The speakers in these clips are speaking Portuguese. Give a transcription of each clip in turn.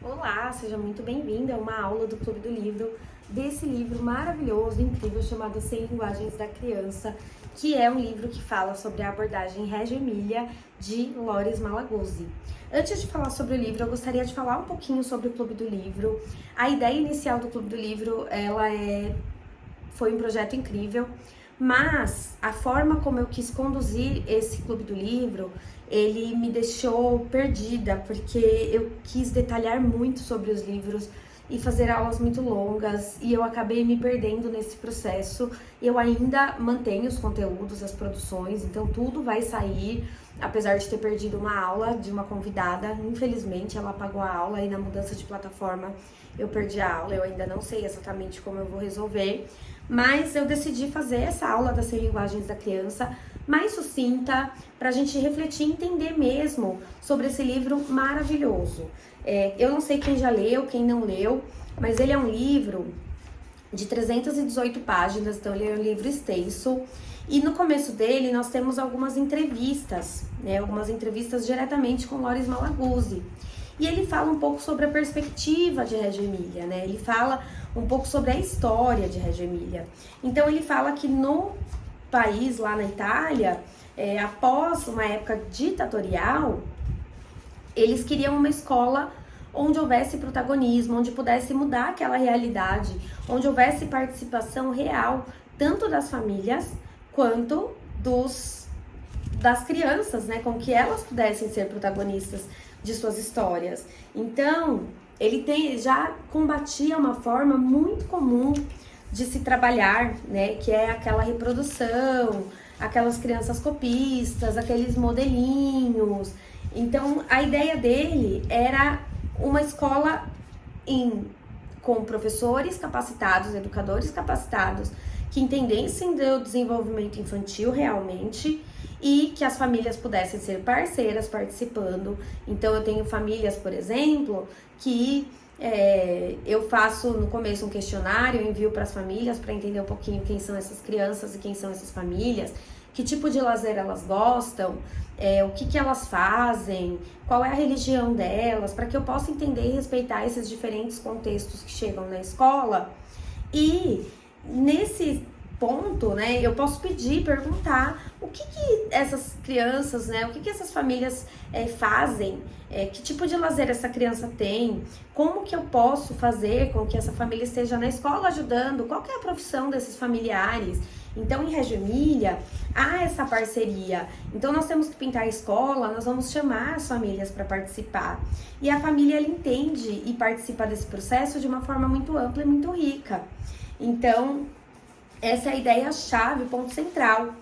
Olá, seja muito bem-vindo a uma aula do Clube do Livro, desse livro maravilhoso, incrível, chamado 100 Linguagens da Criança, que é um livro que fala sobre a abordagem Reggio Emilia, de Loris Malaguzzi. Antes de falar sobre o livro, eu gostaria de falar um pouquinho sobre o Clube do Livro. A ideia inicial do Clube do Livro, foi um projeto incrível, mas a forma como eu quis conduzir esse Clube do Livro, ele me deixou perdida, porque eu quis detalhar muito sobre os livros e fazer aulas muito longas, e eu acabei me perdendo nesse processo. Eu ainda mantenho os conteúdos, as produções, então tudo vai sair, apesar de ter perdido uma aula de uma convidada. Infelizmente ela apagou a aula e na mudança de plataforma eu perdi a aula. Eu ainda não sei exatamente como eu vou resolver, mas eu decidi fazer essa aula das 100 Linguagens da Criança mais sucinta, para a gente refletir e entender mesmo sobre esse livro maravilhoso. Eu não sei quem já leu, quem não leu, mas ele é um livro de 318 páginas, então ele é um livro extenso. E no começo dele nós temos algumas entrevistas, algumas entrevistas diretamente com Loris Malaguzzi. E ele fala um pouco sobre a perspectiva de Reggio Emilia, Ele fala um pouco sobre a história de Reggio Emilia. Então ele fala que no país, lá na Itália, após uma época ditatorial, eles queriam uma escola onde houvesse protagonismo, onde pudesse mudar aquela realidade, onde houvesse participação real, tanto das famílias quanto das crianças, com que elas pudessem ser protagonistas de suas histórias. Então, ele já combatia uma forma muito comum de se trabalhar, que é aquela reprodução, aquelas crianças copistas, aqueles modelinhos. Então, a ideia dele era uma escola com professores capacitados, educadores capacitados, que entendessem do desenvolvimento infantil realmente e que as famílias pudessem ser parceiras participando. Então, eu tenho famílias, por exemplo, que eu faço no começo um questionário, envio para as famílias para entender um pouquinho quem são essas crianças e quem são essas famílias, que tipo de lazer elas gostam, o que elas fazem, qual é a religião delas, para que eu possa entender e respeitar esses diferentes contextos que chegam na escola. E nesse ponto, eu posso pedir, perguntar o que essas crianças, o que essas famílias fazem, que tipo de lazer essa criança tem, como que eu posso fazer com que essa família esteja na escola ajudando, qual que é a profissão desses familiares. Então, em Reggio Emilia, há essa parceria. Então, nós temos que pintar a escola, nós vamos chamar as famílias para participar. E a família, ela entende e participa desse processo de uma forma muito ampla e muito rica. Então, essa é a ideia-chave, o ponto central,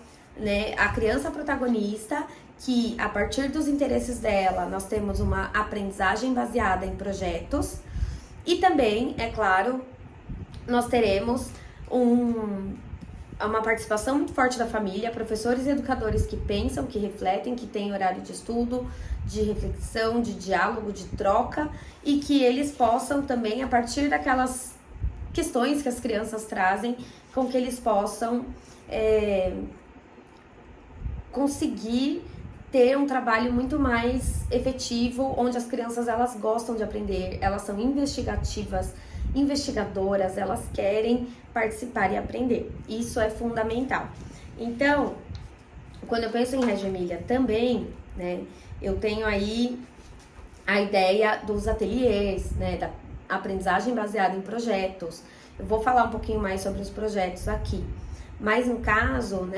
A criança protagonista, que a partir dos interesses dela, nós temos uma aprendizagem baseada em projetos. E também, é claro, nós teremos uma participação muito forte da família, professores e educadores que pensam, que refletem, que têm horário de estudo, de reflexão, de diálogo, de troca, e que eles possam também, a partir daquelas questões que as crianças trazem, com que eles possam conseguir ter um trabalho muito mais efetivo, onde as crianças elas gostam de aprender, elas são investigativas, investigadoras, elas querem participar e aprender. Isso é fundamental. Então, quando eu penso em Reggio Emilia também, eu tenho aí a ideia dos ateliês, da aprendizagem baseada em projetos. Eu vou falar um pouquinho mais sobre os projetos aqui. Mas no caso,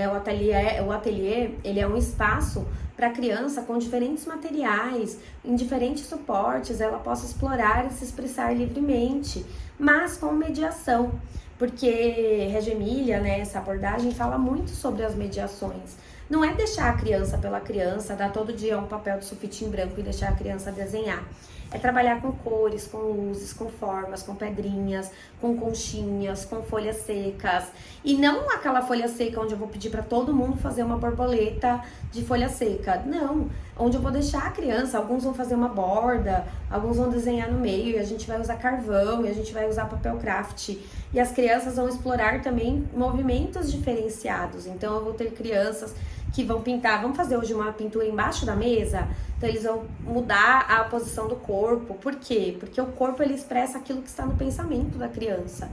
o ateliê, ele é um espaço para a criança com diferentes materiais, em diferentes suportes, ela possa explorar e se expressar livremente, mas com mediação, porque Reggio Emilia, essa abordagem fala muito sobre as mediações. Não é deixar a criança pela criança, dar todo dia um papel de sulfite em branco e deixar a criança desenhar. É trabalhar com cores, com luzes, com formas, com pedrinhas, com conchinhas, com folhas secas. E não aquela folha seca onde eu vou pedir para todo mundo fazer uma borboleta de folha seca. Não, onde eu vou deixar a criança, alguns vão fazer uma borda, alguns vão desenhar no meio, e a gente vai usar carvão, e a gente vai usar papel craft. E as crianças vão explorar também movimentos diferenciados. Então eu vou ter crianças que vão pintar, vamos fazer hoje uma pintura embaixo da mesa, então eles vão mudar a posição do corpo. Por quê? Porque o corpo ele expressa aquilo que está no pensamento da criança.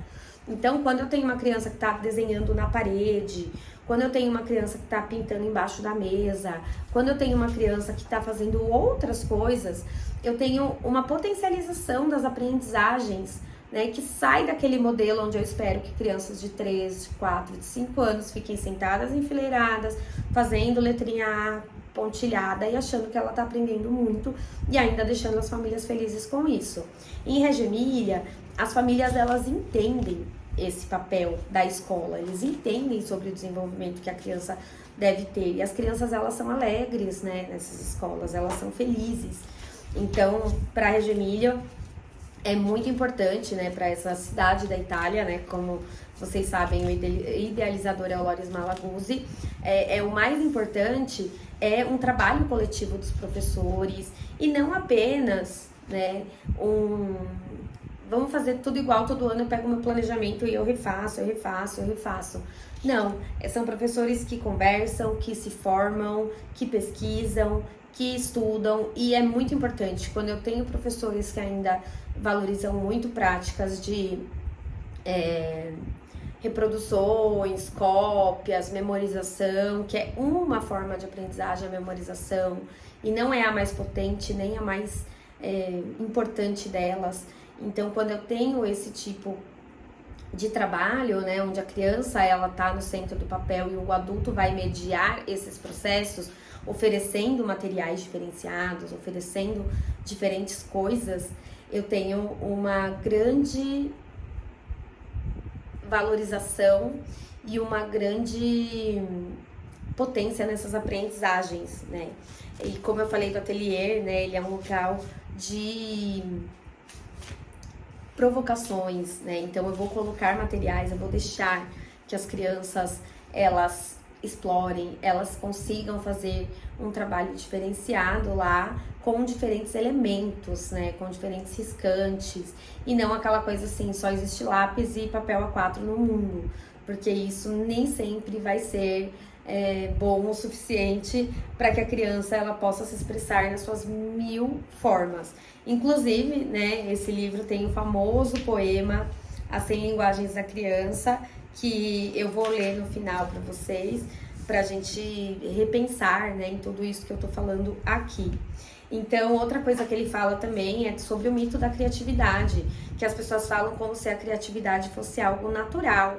Então, quando eu tenho uma criança que está desenhando na parede, quando eu tenho uma criança que está pintando embaixo da mesa, quando eu tenho uma criança que está fazendo outras coisas, eu tenho uma potencialização das aprendizagens, né, que sai daquele modelo onde eu espero que crianças de 3, de 4, de 5 anos fiquem sentadas enfileiradas, fazendo letrinha A pontilhada e achando que ela está aprendendo muito e ainda deixando as famílias felizes com isso. Em Reggio Emilia, as famílias elas entendem esse papel da escola, eles entendem sobre o desenvolvimento que a criança deve ter, e as crianças elas são alegres, né, nessas escolas, elas são felizes. Então, para Reggio Emilia é muito importante, né, para essa cidade da Itália, né, como vocês sabem, o idealizador é o Loris Malaguzzi, o mais importante é um trabalho coletivo dos professores e não apenas, né, vamos fazer tudo igual, todo ano eu pego meu planejamento e eu refaço. Não, são professores que conversam, que se formam, que pesquisam, que estudam, e é muito importante quando eu tenho professores que ainda valorizam muito práticas de reproduções, cópias, memorização, que é uma forma de aprendizagem, a memorização, e não é a mais potente, nem a mais importante delas. Então, quando eu tenho esse tipo de trabalho, né, onde a criança ela tá no centro do papel e o adulto vai mediar esses processos, oferecendo materiais diferenciados, oferecendo diferentes coisas, eu tenho uma grande valorização e uma grande potência nessas aprendizagens, né? E como eu falei do ateliê, né, ele é um local de provocações, né? Então eu vou colocar materiais, eu vou deixar que as crianças elas explorem, elas consigam fazer um trabalho diferenciado lá com diferentes elementos, né? Com diferentes riscantes e não aquela coisa assim, só existe lápis e papel A4 no mundo, porque isso nem sempre vai ser bom o suficiente para que a criança ela possa se expressar nas suas 1000 formas. Inclusive, né, esse livro tem o famoso poema As 100 Linguagens da Criança, que eu vou ler no final para vocês, para a gente repensar, né, em tudo isso que eu tô falando aqui. Então, outra coisa que ele fala também é sobre o mito da criatividade, que as pessoas falam como se a criatividade fosse algo natural.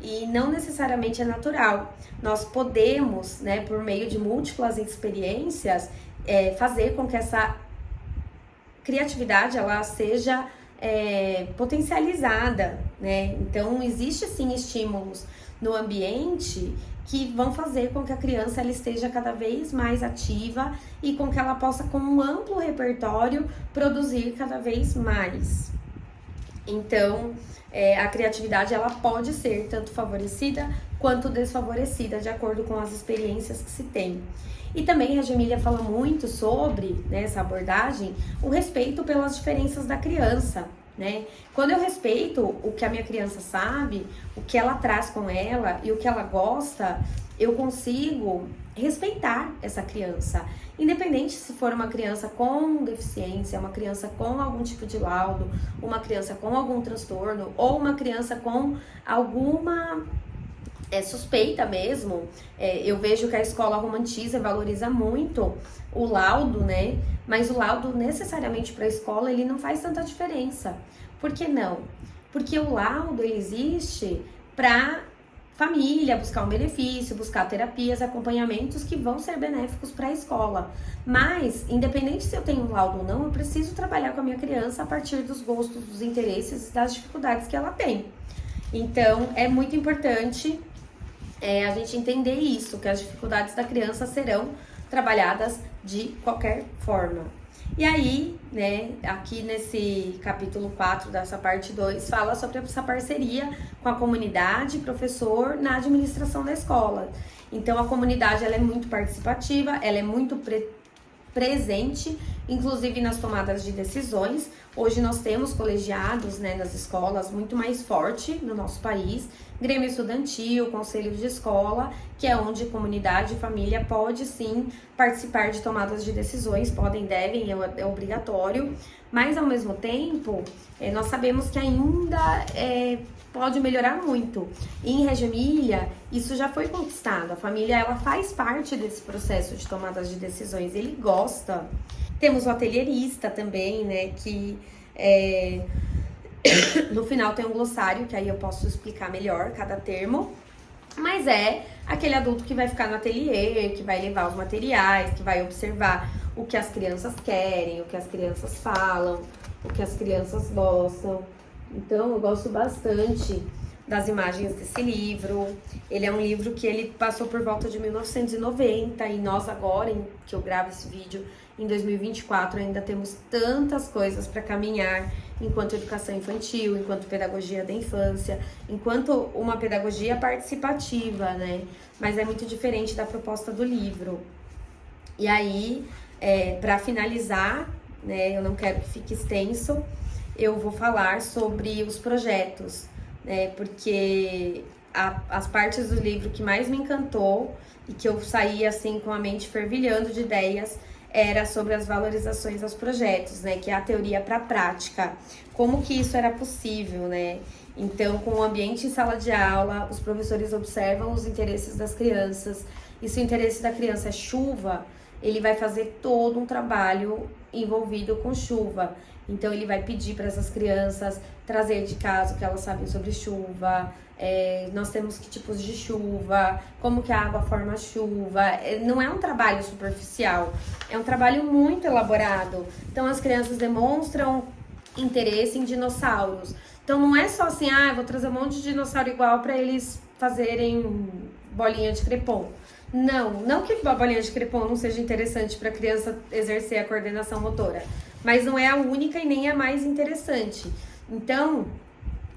E não necessariamente é natural. Nós podemos, né, por meio de múltiplas experiências, fazer com que essa criatividade ela seja potencializada, né? Então, existe sim estímulos no ambiente que vão fazer com que a criança ela esteja cada vez mais ativa e com que ela possa, com um amplo repertório, produzir cada vez mais. Então, a criatividade ela pode ser tanto favorecida quanto desfavorecida, de acordo com as experiências que se tem. E também a Reggio Emilia fala muito sobre, né, essa abordagem, o respeito pelas diferenças da criança, né? Quando eu respeito o que a minha criança sabe, o que ela traz com ela e o que ela gosta, eu consigo respeitar essa criança. Independente se for uma criança com deficiência, uma criança com algum tipo de laudo, uma criança com algum transtorno ou uma criança com alguma suspeita mesmo, eu vejo que a escola romantiza e valoriza muito o laudo, né? Mas o laudo necessariamente para a escola ele não faz tanta diferença. Por que não? Porque o laudo ele existe para família, buscar um benefício, buscar terapias, acompanhamentos que vão ser benéficos para a escola. Mas, independente se eu tenho um laudo ou não, eu preciso trabalhar com a minha criança a partir dos gostos, dos interesses e das dificuldades que ela tem. Então, é muito importante a gente entender isso, que as dificuldades da criança serão trabalhadas de qualquer forma. E aí, né, aqui nesse capítulo 4 dessa parte 2, fala sobre essa parceria com a comunidade, professor, na administração da escola. Então, a comunidade ela é muito participativa, ela é muito presente, inclusive nas tomadas de decisões. Hoje nós temos colegiados, né, nas escolas muito mais forte no nosso país, Grêmio Estudantil, Conselhos de Escola, que é onde comunidade e família pode sim participar de tomadas de decisões, podem, devem, é obrigatório, mas ao mesmo tempo, nós sabemos que ainda pode melhorar muito. E em Reggio Emilia, isso já foi conquistado, a família ela faz parte desse processo de tomadas de decisões, ele gosta. Temos o atelierista também, né, que no final tem um glossário, que aí eu posso explicar melhor cada termo. Mas é aquele adulto que vai ficar no ateliê, que vai levar os materiais, que vai observar o que as crianças querem, o que as crianças falam, o que as crianças gostam. Então, eu gosto bastante das imagens desse livro. Ele é um livro que ele passou por volta de 1990 e nós agora, que eu gravo esse vídeo, em 2024, ainda temos tantas coisas para caminhar enquanto educação infantil, enquanto pedagogia da infância, enquanto uma pedagogia participativa, né? Mas é muito diferente da proposta do livro. E aí, para finalizar, né, eu não quero que fique extenso, eu vou falar sobre os projetos, né? Porque as partes do livro que mais me encantou e que eu saí assim com a mente fervilhando de ideias era sobre as valorizações aos projetos, né, que é a teoria para a prática, como que isso era possível, né? Então, com o ambiente em sala de aula, os professores observam os interesses das crianças, e se o interesse da criança é chuva, ele vai fazer todo um trabalho envolvido com chuva. Então, ele vai pedir para essas crianças trazer de casa o que elas sabem sobre chuva, nós temos que tipos de chuva, como que a água forma a chuva. Não é um trabalho superficial, é um trabalho muito elaborado. Então, as crianças demonstram interesse em dinossauros. Então, não é só assim, vou trazer um monte de dinossauro igual para eles fazerem bolinha de crepom. Não que a bolinha de crepom não seja interessante para a criança exercer a coordenação motora, mas não é a única e nem a mais interessante. Então,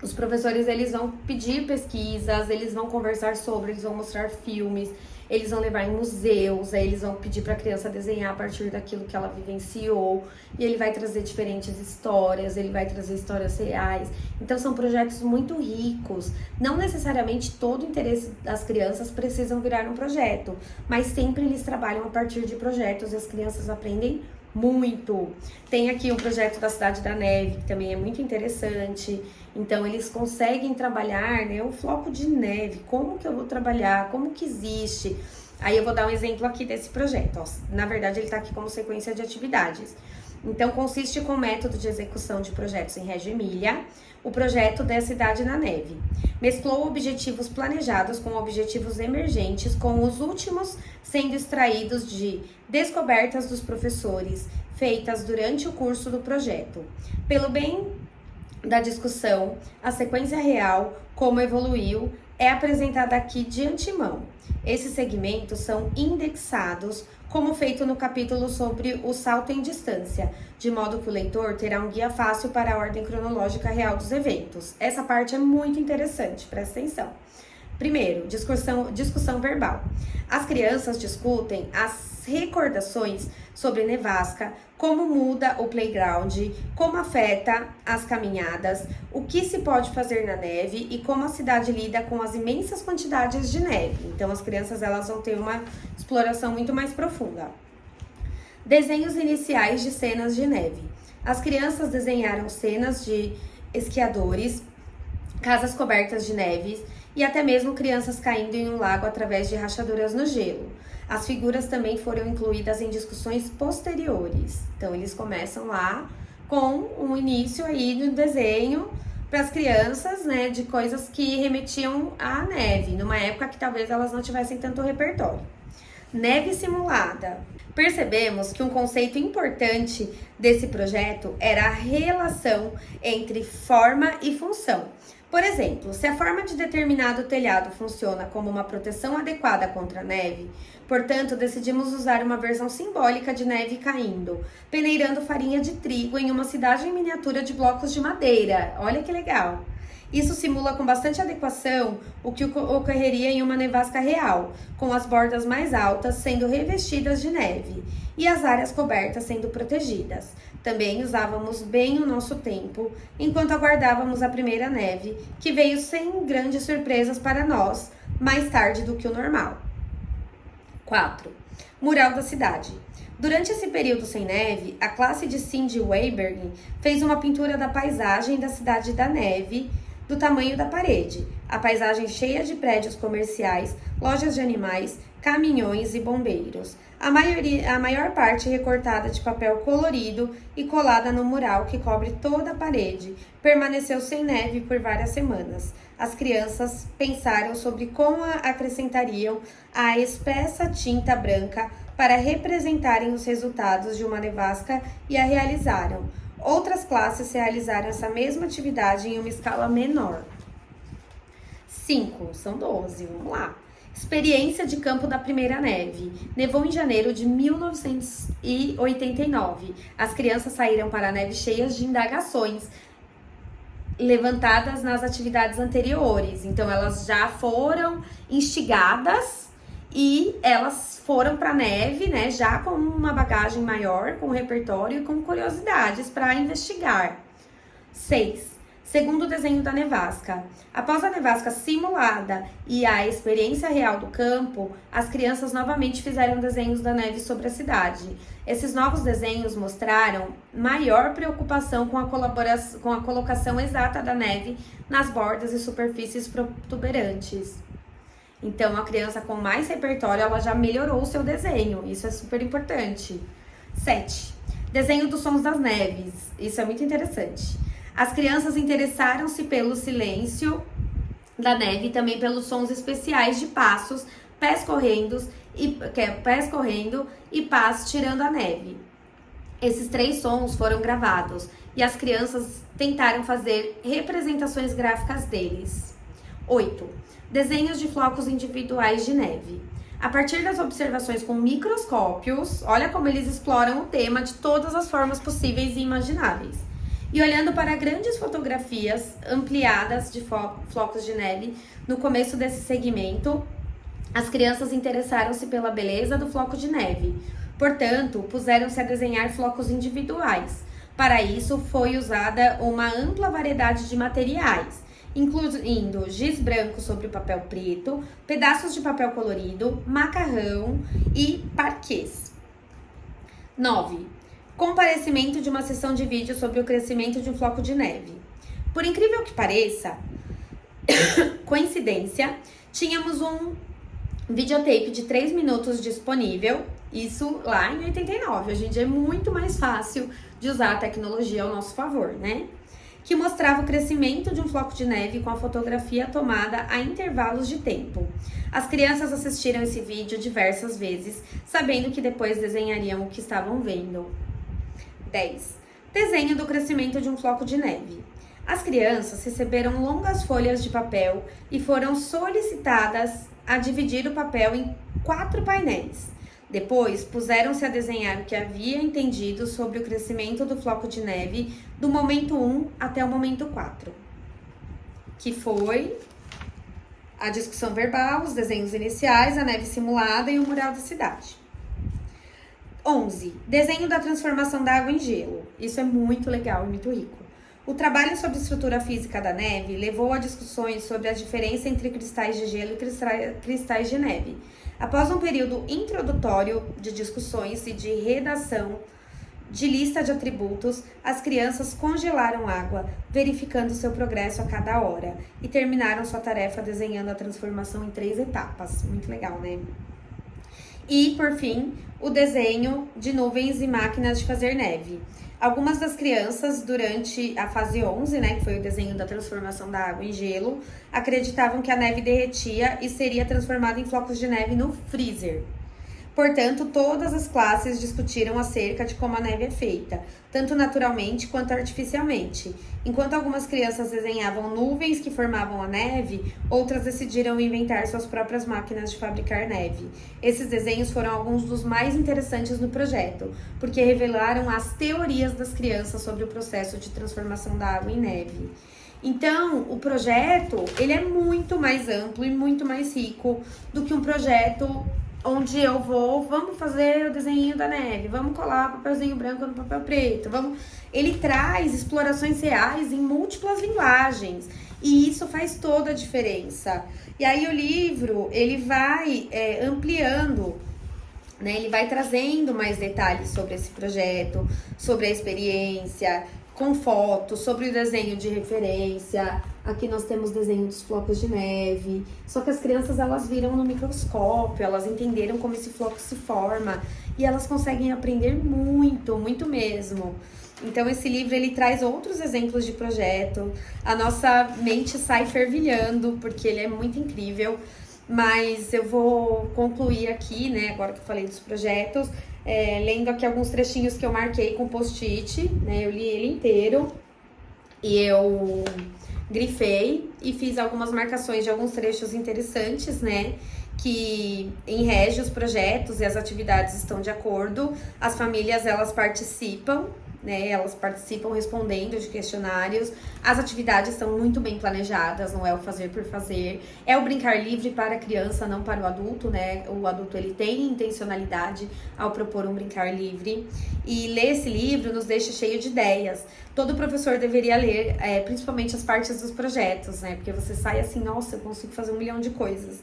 os professores, eles vão pedir pesquisas, eles vão conversar sobre, eles vão mostrar filmes, eles vão levar em museus, aí eles vão pedir para a criança desenhar a partir daquilo que ela vivenciou, e ele vai trazer diferentes histórias, ele vai trazer histórias reais. Então, são projetos muito ricos. Não necessariamente todo o interesse das crianças precisam virar um projeto, mas sempre eles trabalham a partir de projetos e as crianças aprendem muito. Tem aqui um projeto da Cidade da Neve, que também é muito interessante. Então, eles conseguem trabalhar, né, o floco de neve. Como que eu vou trabalhar? Como que existe? Aí eu vou dar um exemplo aqui desse projeto. Ó. Na verdade, ele está aqui como sequência de atividades. Então, consiste com o método de execução de projetos em Reggio Emilia, o projeto da Cidade na Neve. Mesclou objetivos planejados com objetivos emergentes, com os últimos sendo extraídos de descobertas dos professores, feitas durante o curso do projeto. Pelo bem da discussão, a sequência real, como evoluiu, é apresentada aqui de antemão. Esses segmentos são indexados, como feito no capítulo sobre o salto em distância, de modo que o leitor terá um guia fácil para a ordem cronológica real dos eventos. Essa parte é muito interessante, presta atenção. Primeiro, discussão verbal. As crianças discutem as recordações sobre nevasca, como muda o playground, como afeta as caminhadas, o que se pode fazer na neve e como a cidade lida com as imensas quantidades de neve. Então, as crianças elas vão ter uma exploração muito mais profunda. Desenhos iniciais de cenas de neve. As crianças desenharam cenas de esquiadores, casas cobertas de neves e até mesmo crianças caindo em um lago através de rachaduras no gelo. As figuras também foram incluídas em discussões posteriores. Então, eles começam lá com um início aí do desenho para as crianças, né, de coisas que remetiam à neve, numa época que talvez elas não tivessem tanto repertório. Neve simulada. Percebemos que um conceito importante desse projeto era a relação entre forma e função. Por exemplo, se a forma de determinado telhado funciona como uma proteção adequada contra a neve, portanto, decidimos usar uma versão simbólica de neve caindo, peneirando farinha de trigo em uma cidade em miniatura de blocos de madeira. Olha que legal! Isso simula com bastante adequação o que ocorreria em uma nevasca real, com as bordas mais altas sendo revestidas de neve e as áreas cobertas sendo protegidas. Também usávamos bem o nosso tempo enquanto aguardávamos a primeira neve, que veio sem grandes surpresas para nós, mais tarde do que o normal. 4. Mural da cidade. Durante esse período sem neve, a classe de Cindy Weiberg fez uma pintura da paisagem da Cidade da Neve, do tamanho da parede. A paisagem cheia de prédios comerciais, lojas de animais, caminhões e bombeiros. A maior parte recortada de papel colorido e colada no mural que cobre toda a parede, permaneceu sem neve por várias semanas. As crianças pensaram sobre como acrescentariam a espessa tinta branca para representarem os resultados de uma nevasca e a realizaram. Outras classes realizaram essa mesma atividade em uma escala menor. 5, são 12, vamos lá. Experiência de campo da primeira neve. Nevou em janeiro de 1989. As crianças saíram para a neve cheias de indagações levantadas nas atividades anteriores. Então, elas já foram instigadas e elas foram para a neve, né, já com uma bagagem maior, com repertório e com curiosidades para investigar. 6. Segundo o desenho da nevasca. Após a nevasca simulada e a experiência real do campo, as crianças novamente fizeram desenhos da neve sobre a cidade. Esses novos desenhos mostraram maior preocupação com a colocação exata da neve nas bordas e superfícies protuberantes. Então, a criança com mais repertório, ela já melhorou o seu desenho. Isso é super importante. 7. Desenho dos sons das neves. Isso é muito interessante. As crianças interessaram-se pelo silêncio da neve e também pelos sons especiais de passos, pés correndo e pás tirando a neve. Esses 3 sons foram gravados e as crianças tentaram fazer representações gráficas deles. 8. Desenhos de flocos individuais de neve. A partir das observações com microscópios, olha como eles exploram o tema de todas as formas possíveis e imagináveis. E olhando para grandes fotografias ampliadas de flocos de neve no começo desse segmento, as crianças interessaram-se pela beleza do floco de neve. Portanto, puseram-se a desenhar flocos individuais. Para isso, foi usada uma ampla variedade de materiais, incluindo giz branco sobre papel preto, pedaços de papel colorido, macarrão e parquês. 9. Comparecimento de uma sessão de vídeo sobre o crescimento de um floco de neve. Por incrível que pareça, coincidência, tínhamos um videotape de 3 minutos disponível, isso lá em 89. Hoje em dia é muito mais fácil de usar a tecnologia ao nosso favor, né? Que mostrava o crescimento de um floco de neve com a fotografia tomada a intervalos de tempo. As crianças assistiram esse vídeo diversas vezes, sabendo que depois desenhariam o que estavam vendo. 10. Desenho do crescimento de um floco de neve. As crianças receberam longas folhas de papel e foram solicitadas a dividir o papel em 4 painéis. Depois, puseram-se a desenhar o que havia entendido sobre o crescimento do floco de neve do momento 1 até o momento 4, que foi a discussão verbal, os desenhos iniciais, a neve simulada e o mural da cidade. 11. Desenho da transformação da água em gelo. Isso é muito legal e muito rico. O trabalho sobre a estrutura física da neve levou a discussões sobre a diferença entre cristais de gelo e cristais de neve. Após um período introdutório de discussões e de redação de lista de atributos, as crianças congelaram água, verificando seu progresso a cada hora, e terminaram sua tarefa desenhando a transformação em 3 etapas. Muito legal, né? E, por fim, o desenho de nuvens e máquinas de fazer neve. Algumas das crianças, durante a fase 11, né, que foi o desenho da transformação da água em gelo, acreditavam que a neve derretia e seria transformada em flocos de neve no freezer. Portanto, todas as classes discutiram acerca de como a neve é feita, tanto naturalmente quanto artificialmente. Enquanto algumas crianças desenhavam nuvens que formavam a neve, outras decidiram inventar suas próprias máquinas de fabricar neve. Esses desenhos foram alguns dos mais interessantes no projeto, porque revelaram as teorias das crianças sobre o processo de transformação da água em neve. Então, o projeto, ele é muito mais amplo e muito mais rico do que um projeto onde eu vamos fazer o desenho da neve, vamos colar papelzinho branco no papel preto, Ele traz explorações reais em múltiplas linguagens, e isso faz toda a diferença. E aí o livro, ele vai ampliando, né? Ele vai trazendo mais detalhes sobre esse projeto, sobre a experiência, com fotos, sobre o desenho de referência. Aqui nós temos desenho dos flocos de neve. Só que as crianças, elas viram no microscópio, elas entenderam como esse floco se forma. E elas conseguem aprender muito, muito mesmo. Então esse livro, ele traz outros exemplos de projeto. A nossa mente sai fervilhando, porque ele é muito incrível. Mas eu vou concluir aqui, né, agora que eu falei dos projetos, lendo aqui alguns trechinhos que eu marquei com post-it, né, eu li ele inteiro e eu grifei e fiz algumas marcações de alguns trechos interessantes, né, que rege os projetos e as atividades estão de acordo, as famílias, elas participam, né, elas participam respondendo de questionários, as atividades estão muito bem planejadas, não é o fazer por fazer, é o brincar livre para a criança, não para o adulto, né, o adulto, ele tem intencionalidade ao propor um brincar livre, e ler esse livro nos deixa cheio de ideias. Todo professor deveria ler, principalmente as partes dos projetos, né, porque você sai assim, nossa, eu consigo fazer 1 milhão de coisas.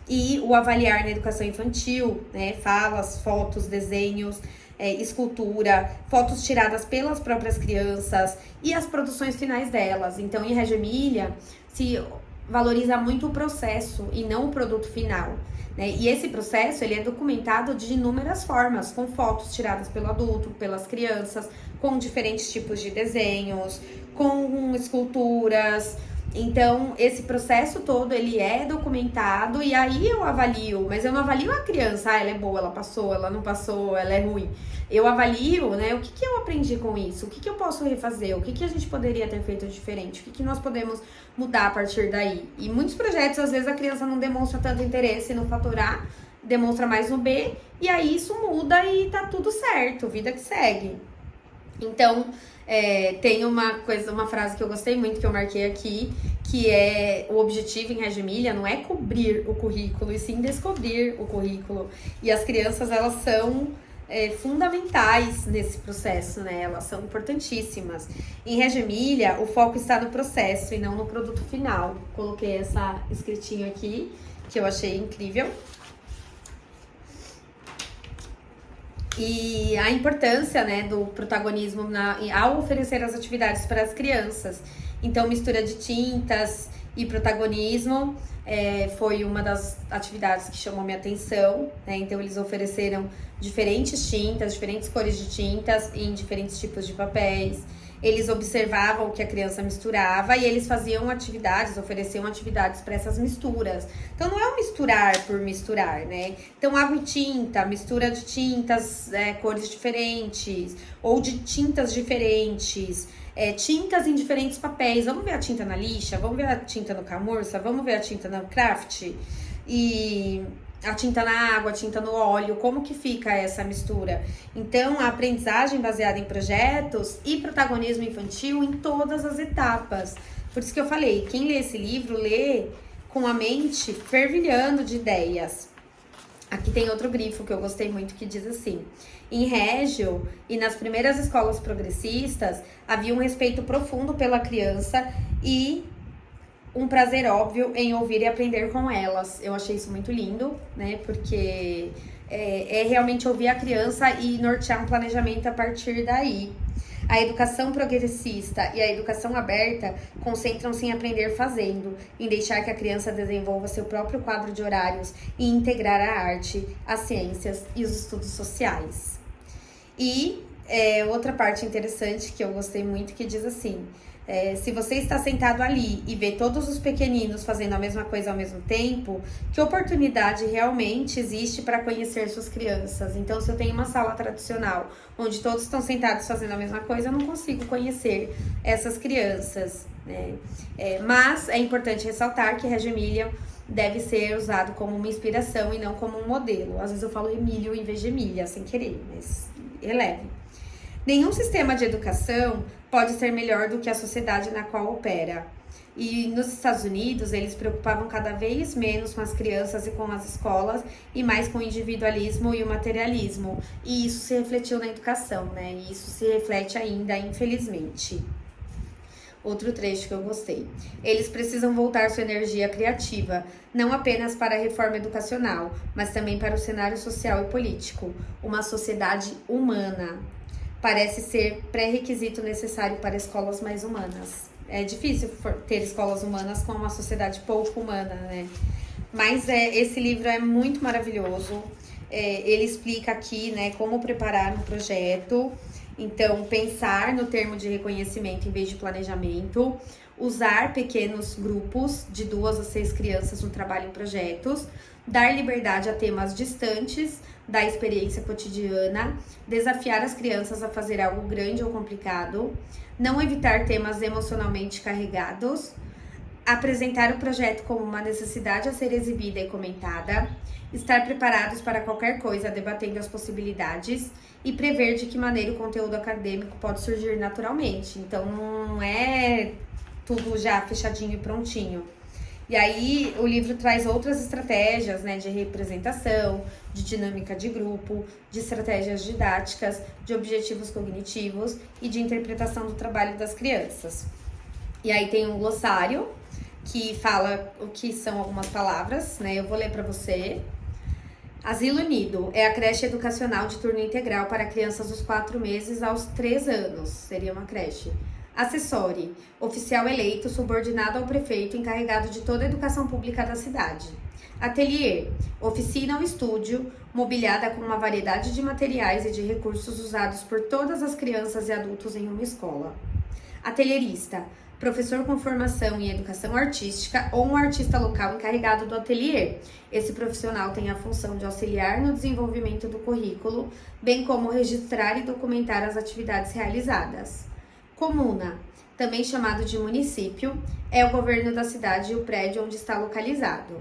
E o avaliar na educação infantil, né, falas, fotos, desenhos, escultura, fotos tiradas pelas próprias crianças e as produções finais delas. Então, em Reggio Emilia, se valoriza muito o processo e não o produto final, né? E esse processo, ele é documentado de inúmeras formas, com fotos tiradas pelo adulto, pelas crianças, com diferentes tipos de desenhos, com esculturas. Então, esse processo todo, ele é documentado e aí eu avalio, mas eu não avalio a criança, ela é boa, ela passou, ela não passou, ela é ruim. Eu avalio, né, o que eu aprendi com isso, o que eu posso refazer, o que a gente poderia ter feito diferente, o que nós podemos mudar a partir daí. E muitos projetos, às vezes, a criança não demonstra tanto interesse no fator A, demonstra mais no B, e aí isso muda e tá tudo certo, vida que segue. Então, tem uma frase que eu gostei muito, que eu marquei aqui, que é: o objetivo em Reggio Emilia não é cobrir o currículo, e sim descobrir o currículo. E as crianças, elas são fundamentais nesse processo, né? Elas são importantíssimas. Em Reggio Emilia, o foco está no processo e não no produto final. Coloquei essa escritinho aqui, que eu achei incrível. E a importância, né, do protagonismo ao oferecer as atividades para as crianças. Então, mistura de tintas e protagonismo foi uma das atividades que chamou minha atenção, né? Então, eles ofereceram diferentes tintas, diferentes cores de tintas em diferentes tipos de papéis. Eles observavam o que a criança misturava e eles faziam atividades, ofereciam atividades para essas misturas. Então, não é um misturar por misturar, né? Então, água e tinta, mistura de tintas, cores diferentes, ou de tintas diferentes, tintas em diferentes papéis. Vamos ver a tinta na lixa, vamos ver a tinta no camurça, vamos ver a tinta no craft, e a tinta na água, a tinta no óleo, como que fica essa mistura? Então, a aprendizagem baseada em projetos e protagonismo infantil em todas as etapas. Por isso que eu falei, quem lê esse livro, lê com a mente fervilhando de ideias. Aqui tem outro grifo que eu gostei muito, que diz assim: em Reggio e nas primeiras escolas progressistas, havia um respeito profundo pela criança e um prazer óbvio em ouvir e aprender com elas. Eu achei isso muito lindo, né? Porque é realmente ouvir a criança e nortear um planejamento a partir daí. A educação progressista e a educação aberta concentram-se em aprender fazendo, em deixar que a criança desenvolva seu próprio quadro de horários e integrar a arte, as ciências e os estudos sociais. E outra parte interessante que eu gostei muito, que diz assim: se você está sentado ali e vê todos os pequeninos fazendo a mesma coisa ao mesmo tempo, que oportunidade realmente existe para conhecer suas crianças? Então, se eu tenho uma sala tradicional onde todos estão sentados fazendo a mesma coisa, eu não consigo conhecer essas crianças, né? Mas é importante ressaltar que Reggio Emilia deve ser usado como uma inspiração e não como um modelo. Às vezes eu falo Emílio em vez de Emília, sem querer, mas releve. Nenhum sistema de educação pode ser melhor do que a sociedade na qual opera. E nos Estados Unidos, eles se preocupavam cada vez menos com as crianças e com as escolas e mais com o individualismo e o materialismo. E isso se refletiu na educação, né? E isso se reflete ainda, infelizmente. Outro trecho que eu gostei. Eles precisam voltar sua energia criativa, não apenas para a reforma educacional, mas também para o cenário social e político. Uma sociedade humana parece ser pré-requisito necessário para escolas mais humanas. É difícil ter escolas humanas com uma sociedade pouco humana, né? Mas esse livro é muito maravilhoso. Ele explica aqui, né, como preparar um projeto. Então, pensar no termo de reconhecimento em vez de planejamento. Usar pequenos grupos de 2 a 6 crianças no trabalho em projetos. Dar liberdade a temas distantes da experiência cotidiana. Desafiar as crianças a fazer algo grande ou complicado. Não evitar temas emocionalmente carregados, apresentar o projeto como uma necessidade a ser exibida e comentada, estar preparados para qualquer coisa, debatendo as possibilidades e prever de que maneira o conteúdo acadêmico pode surgir naturalmente. Então, não é tudo já fechadinho e prontinho. E aí, o livro traz outras estratégias, né, de representação, de dinâmica de grupo, de estratégias didáticas, de objetivos cognitivos e de interpretação do trabalho das crianças. E aí tem um glossário que fala o que são algumas palavras, né, eu vou ler para você. Asilo Nido é a creche educacional de turno integral para crianças dos 4 meses aos 3 anos, seria uma creche. Assessore, oficial eleito, subordinado ao prefeito, encarregado de toda a educação pública da cidade. Atelier, oficina ou estúdio, mobiliada com uma variedade de materiais e de recursos usados por todas as crianças e adultos em uma escola. Atelierista, professor com formação em educação artística ou um artista local encarregado do atelier. Esse profissional tem a função de auxiliar no desenvolvimento do currículo, bem como registrar e documentar as atividades realizadas. Comuna, também chamado de município, é o governo da cidade e o prédio onde está localizado.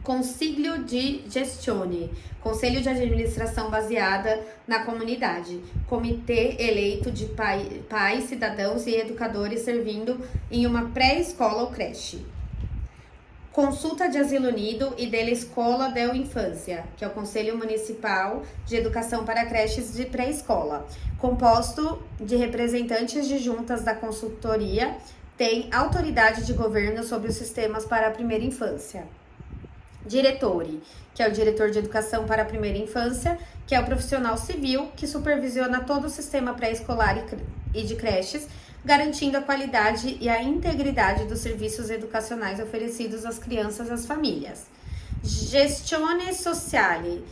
Consiglio di Gestione, conselho de administração baseada na comunidade, comitê eleito de pais, cidadãos e educadores servindo em uma pré-escola ou creche. Consulta de Asilo Nido e della Escola del Infância, que é o Conselho Municipal de Educação para Creches de Pré-Escola, composto de representantes de juntas da consultoria, tem autoridade de governo sobre os sistemas para a primeira infância. Diretore, que é o diretor de educação para a primeira infância, que é o profissional civil que supervisiona todo o sistema pré-escolar e de creches, garantindo a qualidade e a integridade dos serviços educacionais oferecidos às crianças e às famílias. Gestione sociale.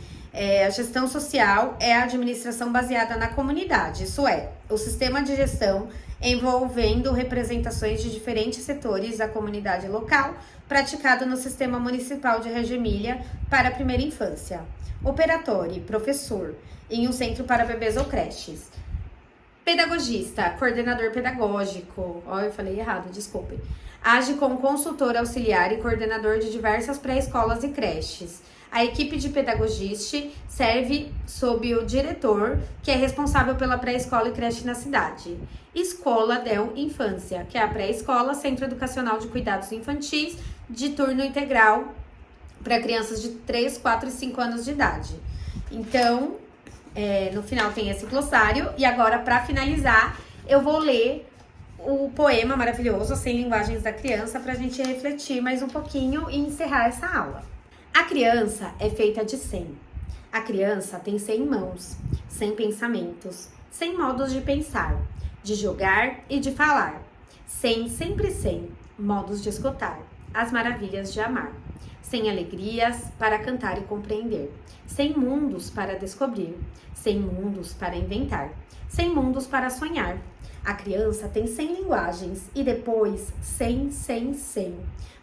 A gestão social é a administração baseada na comunidade, isso é, o sistema de gestão envolvendo representações de diferentes setores da comunidade local, praticado no Sistema Municipal de Reggio Emilia para a primeira infância. Operatore, professor, em um centro para bebês ou creches. Pedagogista, coordenador pedagógico. Eu falei errado, desculpem. Age como consultor auxiliar e coordenador de diversas pré-escolas e creches. A equipe de pedagogiste serve sob o diretor, que é responsável pela pré-escola e creche na cidade. Escola del Infância, que é a pré-escola, centro educacional de cuidados infantis, de turno integral para crianças de 3, 4 e 5 anos de idade. Então, no final tem esse glossário. E agora, para finalizar, eu vou ler o poema maravilhoso, 100 Linguagens da Criança, para a gente refletir mais um pouquinho e encerrar essa aula. A criança é feita de 100. A criança tem 100 mãos, 100 pensamentos, 100 modos de pensar, de jogar e de falar. 100, sempre 100 modos de escutar, as maravilhas de amar. 100 alegrias para cantar e compreender. 100 mundos para descobrir. 100 mundos para inventar. 100 mundos para sonhar. A criança tem 100 linguagens e depois 100, 100, 100.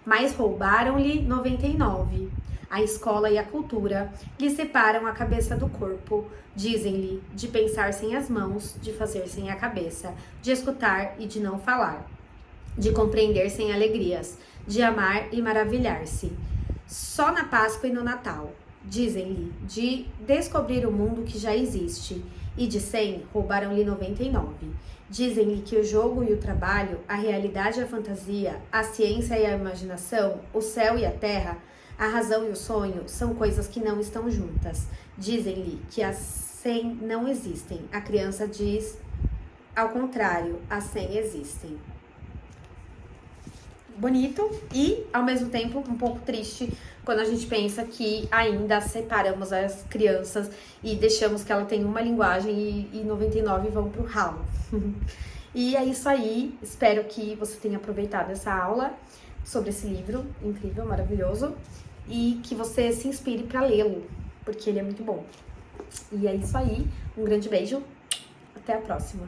Mas roubaram-lhe 99. A escola e a cultura lhe separam a cabeça do corpo. Dizem-lhe de pensar sem as mãos, de fazer sem a cabeça, de escutar e de não falar, de compreender sem alegrias, de amar e maravilhar-se. Só na Páscoa e no Natal, dizem-lhe, de descobrir o mundo que já existe, e de 100 roubaram-lhe 99. Dizem-lhe que o jogo e o trabalho, a realidade e a fantasia, a ciência e a imaginação, o céu e a terra, a razão e o sonho são coisas que não estão juntas. Dizem-lhe que as 100 não existem. A criança diz, ao contrário, as 100 existem. Bonito e, ao mesmo tempo, um pouco triste quando a gente pensa que ainda separamos as crianças e deixamos que ela tenha uma linguagem e 99 vão pro ralo. E é isso aí, espero que você tenha aproveitado essa aula sobre esse livro incrível, maravilhoso, e que você se inspire para lê-lo, porque ele é muito bom. E é isso aí, um grande beijo, até a próxima.